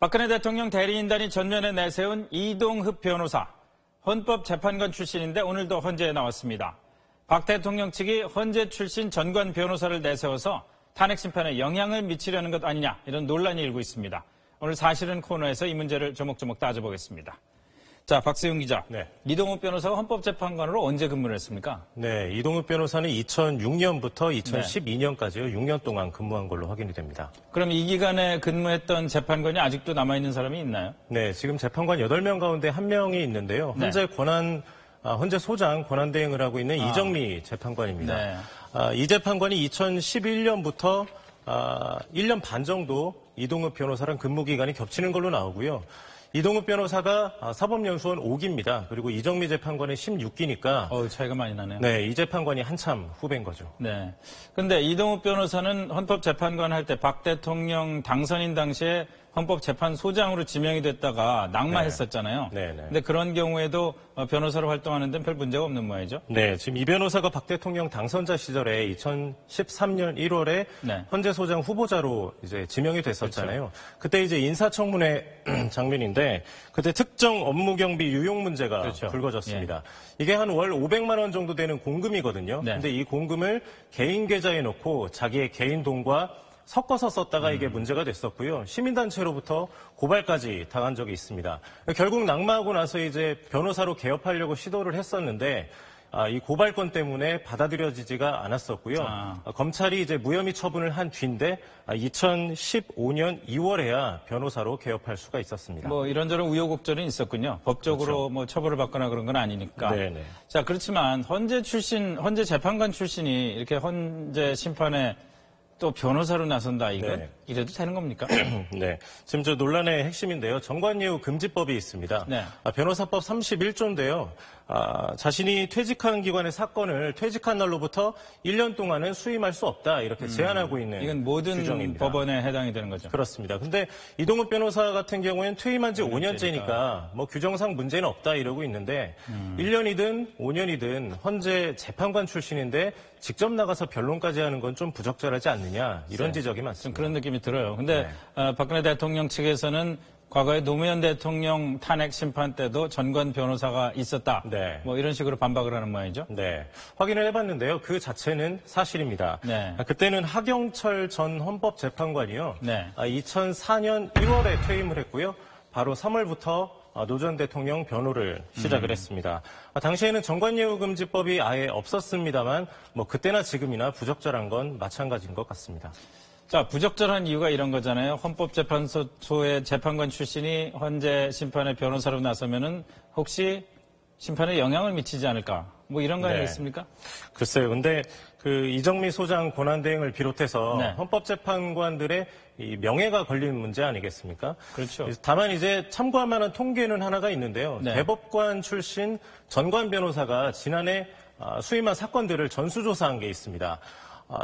박근혜 대통령 대리인단이 전면에 내세운 이동흡 변호사, 헌법재판관 출신인데 오늘도 헌재에 나왔습니다. 박 대통령 측이 헌재 출신 전관 변호사를 내세워서 탄핵 심판에 영향을 미치려는 것 아니냐, 이런 논란이 일고 있습니다. 오늘 사실은 코너에서 이 문제를 조목조목 따져보겠습니다. 자, 박세용 기자. 네. 이동흡 변호사가 헌법재판관으로 언제 근무를 했습니까? 네, 이동흡 변호사는 2006년부터 2012년까지요. 6년 동안 근무한 걸로 확인이 됩니다. 그럼 이 기간에 근무했던 재판관이 아직도 남아있는 사람이 있나요? 네, 지금 재판관 8명 가운데 1명이 있는데요. 현재 소장 권한대행을 하고 있는 이정미 재판관입니다. 네. 이 재판관이 2011년부터 1년 반 정도 이동흡 변호사랑 근무 기간이 겹치는 걸로 나오고요. 이동흡 변호사가 사법연수원 5기입니다. 그리고 이정미 재판관은 16기니까. 차이가 많이 나네요. 네, 이 재판관이 한참 후배인 거죠. 네. 근데 이동흡 변호사는 헌법재판관 할 때 박 대통령 당선인 당시에 헌법재판소장으로 지명이 됐다가 낙마했었잖아요. 네. 근데 그런 경우에도 변호사로 활동하는 데는 별 문제가 없는 모양이죠? 네, 지금 이 변호사가 박 대통령 당선자 시절에 2013년 1월에 헌재 소장 후보자로 이제 지명이 됐었잖아요. 그렇죠. 그때 이제 인사청문회 장면인데 그때 특정 업무 경비 유용 문제가 불거졌습니다. 이게 한 월 500만 원 정도 되는 공금이거든요. 근데 이 공금을 개인 계좌에 넣고 자기의 개인 돈과 섞어서 썼다가 이게 문제가 됐었고요. 시민단체로부터 고발까지 당한 적이 있습니다. 결국 낙마하고 나서 이제 변호사로 개업하려고 시도를 했었는데 이 고발건 때문에 받아들여지지가 않았었고요. 검찰이 이제 무혐의 처분을 한 뒤인데 2015년 2월에야 변호사로 개업할 수가 있었습니다. 뭐 이런저런 우여곡절이 있었군요. 법적으로 그렇죠. 뭐 처벌을 받거나 그런 건 아니니까. 네네. 자, 그렇지만 헌재 재판관 출신이 이렇게 헌재 심판에 또 변호사로 나선다, 이건 이래도 되는 겁니까? 네. 지금 저 논란의 핵심인데요. 정관예우 금지법이 있습니다. 변호사법 31조인데요. 자신이 퇴직하는 기관의 사건을 퇴직한 날로부터 1년 동안은 수임할 수 없다, 이렇게 제한하고 있는 이건 모든 규정입니다. 법원에 해당이 되는 거죠. 그렇습니다. 근데 이동흡 변호사 같은 경우에는 퇴임한 지 5년째니까 뭐 규정상 문제는 없다 이러고 있는데 1년이든 5년이든 헌재 재판관 출신인데 직접 나가서 변론까지 하는 건 좀 부적절하지 않느냐, 이런 지적이 많습니다. 좀 그런 느낌이 들어요. 근데 박근혜 대통령 측에서는 과거에 노무현 대통령 탄핵 심판 때도 전관 변호사가 있었다. 뭐 이런 식으로 반박을 하는 모양이죠. 네. 확인을 해봤는데요. 그 자체는 사실입니다. 그때는 하경철 전 헌법재판관이요. 2004년 1월에 퇴임을 했고요. 바로 3월부터 노 전 대통령 변호를 시작을 했습니다. 당시에는 정관예우금지법이 아예 없었습니다만 뭐 그때나 지금이나 부적절한 건 마찬가지인 것 같습니다. 자, 부적절한 이유가 이런 거잖아요. 헌법재판소의 재판관 출신이 헌재 심판의 변호사로 나서면은 혹시 심판에 영향을 미치지 않을까? 뭐 이런 거 아니겠습니까? 글쎄요. 근데 그 이정미 소장 권한대행을 비롯해서 헌법재판관들의 이 명예가 걸린 문제 아니겠습니까? 그렇죠. 다만 이제 참고할 만한 통계는 하나가 있는데요. 대법관 출신 전관 변호사가 지난해 수임한 사건들을 전수조사한 게 있습니다.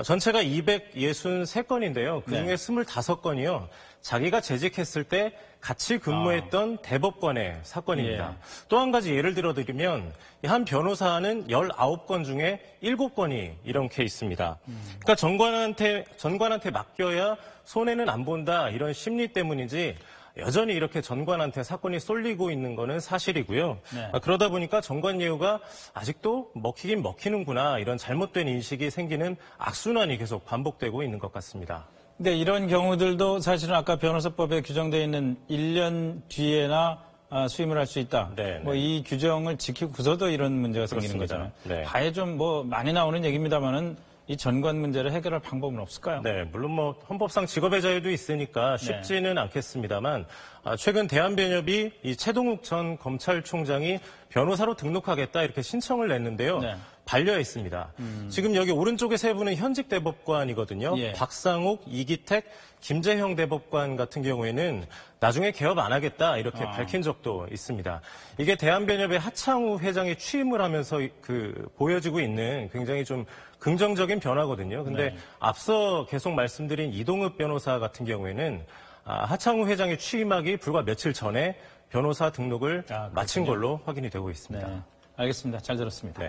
전체가 263건인데요. 그중에 25건이요. 자기가 재직했을 때 같이 근무했던 대법관의 사건입니다. 또 한 가지 예를 들어드리면 한 변호사는 19건 중에 7건이 이런 케이스입니다. 그러니까 전관한테 맡겨야 손해는 안 본다, 이런 심리 때문인지 여전히 이렇게 전관한테 사건이 쏠리고 있는 거는 사실이고요. 그러다 보니까 전관예우가 아직도 먹히긴 먹히는구나, 이런 잘못된 인식이 생기는 악순환이 계속 반복되고 있는 것 같습니다. 근데 이런 경우들도 사실은 아까 변호사법에 규정되어 있는 1년 뒤에나 수임을 할 수 있다. 뭐 이 규정을 지키고서도 이런 문제가 생기는 거잖아요. 아예 좀 뭐 많이 나오는 얘기입니다만은 이 전관 문제를 해결할 방법은 없을까요? 네, 물론 뭐 헌법상 직업의 자유도 있으니까 쉽지는 않겠습니다만 최근 대한변협이 이 최동욱 전 검찰총장이 변호사로 등록하겠다, 이렇게 신청을 냈는데요. 반려했습니다. 지금 여기 오른쪽에 세 분은 현직 대법관이거든요. 박상욱, 이기택, 김재형 대법관 같은 경우에는 나중에 개업 안 하겠다, 이렇게 밝힌 적도 있습니다. 이게 대한변협의 하창우 회장이 취임을 하면서 보여지고 있는 굉장히 좀 긍정적인 변화거든요. 근데 앞서 계속 말씀드린 이동흡 변호사 같은 경우에는 하창우 회장이 취임하기 불과 며칠 전에 변호사 등록을 마친 걸로 확인이 되고 있습니다. 알겠습니다. 잘 들었습니다.